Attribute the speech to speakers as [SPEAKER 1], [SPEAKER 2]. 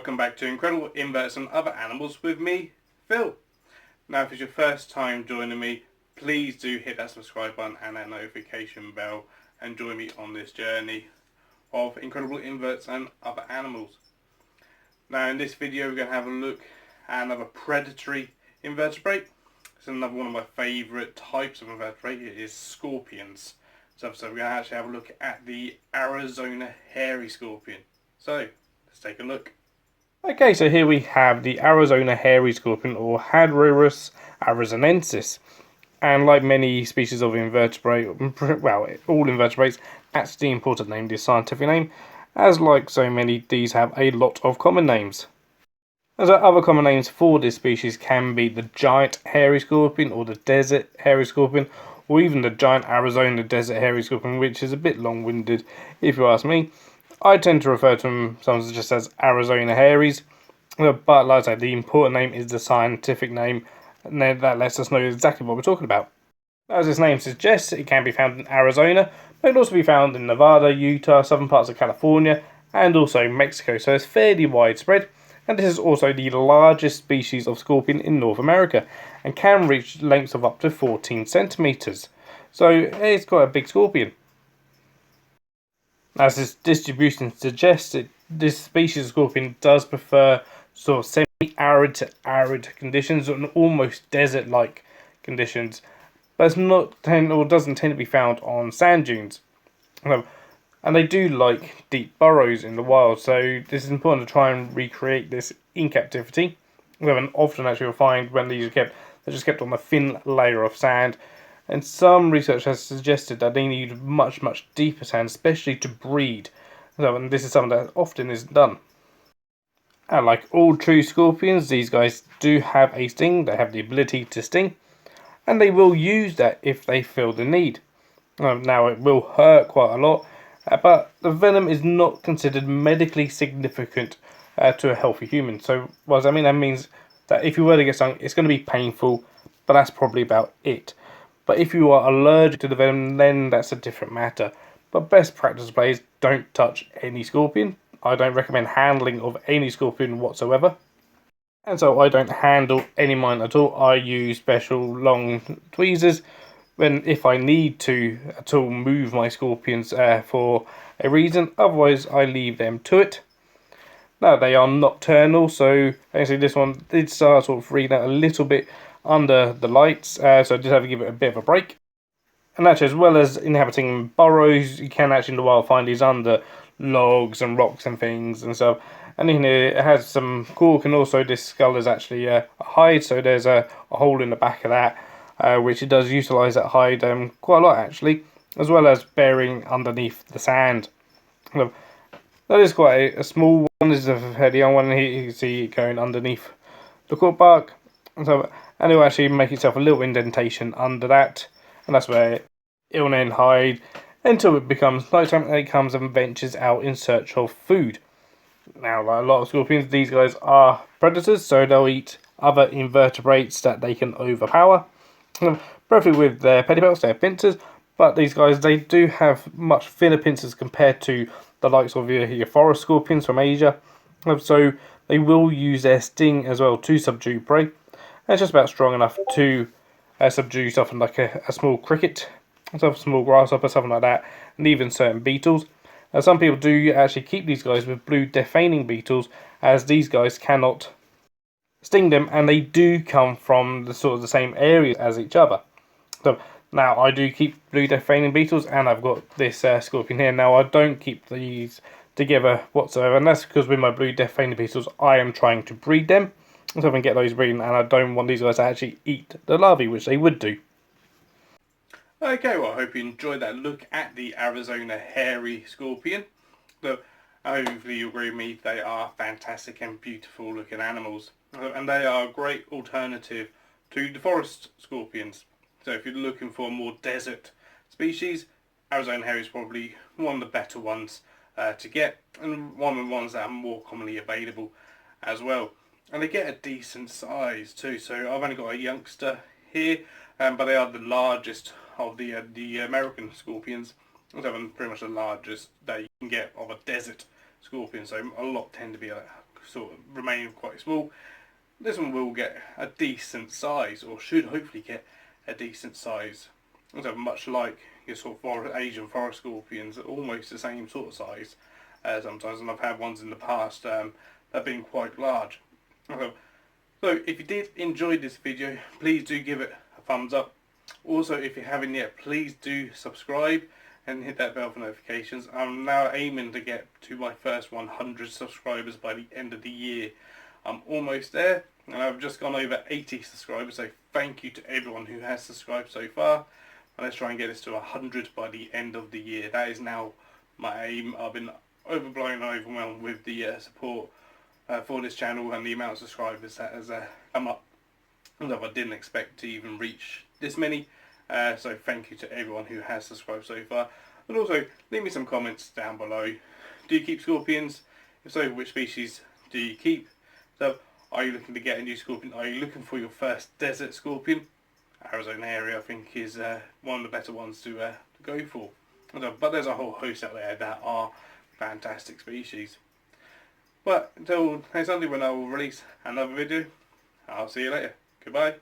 [SPEAKER 1] welcome back to Incredible Inverts and Other Animals with me, Phil. Now if it's your first time joining me, please do hit that subscribe button and that notification bell and join me on this journey of Incredible Inverts and Other Animals. Now in this video we're going to have a look at another predatory invertebrate. It's another one of my favourite types of invertebrate. It is scorpions. So we're going to actually have a look at the Arizona hairy scorpion. So let's take a look.
[SPEAKER 2] Okay, so here we have the Arizona hairy scorpion, or Hadrurus arizonensis. And like many species of invertebrate, well, all invertebrates, that's the important name, the scientific name, as like so many, these have a lot of common names. As other common names for this species can be the giant hairy scorpion, or the desert hairy scorpion, or even the giant Arizona desert hairy scorpion, which is a bit long-winded if you ask me. I tend to refer to them sometimes just as Arizona hairies, but like I said, the important name is the scientific name, and then that lets us know exactly what we're talking about. As its name suggests, it can be found in Arizona, but it can also be found in Nevada, Utah, southern parts of California, and also Mexico, so it's fairly widespread. And this is also the largest species of scorpion in North America, and can reach lengths of up to 14 centimeters. So it's quite a big scorpion. As its distribution suggests, this species of scorpion does prefer sort of semi-arid to arid conditions and almost desert-like conditions, but doesn't tend to be found on sand dunes. And they do like deep burrows in the wild, so this is important to try and recreate this in captivity. And often actually you'll find when they're just kept on a thin layer of sand. And some research has suggested that they need much deeper sand, especially to breed. And this is something that often isn't done. And like all true scorpions, these guys do have a sting. They have the ability to sting, and they will use that if they feel the need. Now it will hurt quite a lot, but the venom is not considered medically significant to a healthy human. So what does that mean? That means that if you were to get stung, it's going to be painful, but that's probably about it. But if you are allergic to the venom, then that's a different matter. But best practice plays, don't touch any scorpion. I don't recommend handling of any scorpion whatsoever. And so I don't handle any mine at all. I use special long tweezers if I need to at all move my scorpions for a reason. Otherwise I leave them to it. Now they are nocturnal, so actually this one did start sort of reading out a little bit under the lights, so I just have to give it a bit of a break. And actually, as well as inhabiting burrows, you can actually in the wild find these under logs and rocks and things and stuff. And in here it has some cork, and also this skull is actually a hide, so there's a hole in the back of that, which it does utilise that hide quite a lot actually, as well as burying underneath the sand. That is quite a small one. This is a fairly young one. Here you can see it going underneath the cork bark. And it will actually make itself a little indentation under that, and that's where it will then hide until it becomes nighttime, and it comes and ventures out in search of food. Now, like a lot of scorpions, these guys are predators, so they'll eat other invertebrates that they can overpower, preferably with their pedipalps, their pincers. But these guys, they do have much thinner pincers compared to the likes of your forest scorpions from Asia, so they will use their sting as well to subdue prey. And it's just about strong enough to subdue something like a small cricket, a small grasshopper, something like that, and even certain beetles. Some people do actually keep these guys with blue death feigning beetles, as these guys cannot sting them, and they do come from the sort of the same area as each other. So now I do keep blue death feigning beetles, and I've got this scorpion here. Now I don't keep these together whatsoever, and that's because with my blue death feigning beetles I am trying to breed them, so I can get those breeding, and I don't want these guys to actually eat the larvae, which they would do.
[SPEAKER 1] Okay, well I hope you enjoyed that look at the Arizona hairy scorpion. Look, hopefully you agree with me, they are fantastic and beautiful looking animals. And they are a great alternative to the forest scorpions. So if you're looking for a more desert species, Arizona hairy is probably one of the better ones to get, and one of the ones that are more commonly available as well. And they get a decent size too, so I've only got a youngster here, but they are the largest of the American scorpions. So pretty much the largest that you can get of a desert scorpion, so a lot tend to be sort of remain quite small. This one will get a decent size, or should hopefully get a decent size. So much like your sort of Asian forest scorpions, almost the same sort of size sometimes, and I've had ones in the past that have been quite large. So if you did enjoy this video, please do give it a thumbs up. Also, if you haven't yet, please do subscribe and hit that bell for notifications. I'm now aiming to get to my first 100 subscribers by the end of the year. I'm almost there, and I've just gone over 80 subscribers, so thank you to everyone who has subscribed so far. And let's try and get this to 100 by the end of the year. That is now my aim. I've been overblown and overwhelmed with the support for this channel and the amount of subscribers that has come up. Although I didn't expect to even reach this many. So thank you to everyone who has subscribed so far. And also, leave me some comments down below. Do you keep scorpions? If so, which species do you keep? So, are you looking to get a new scorpion? Are you looking for your first desert scorpion? Arizona area, I think, is one of the better ones to go for. But there's a whole host out there that are fantastic species. But until next Sunday when I will release another video, I'll see you later. Goodbye.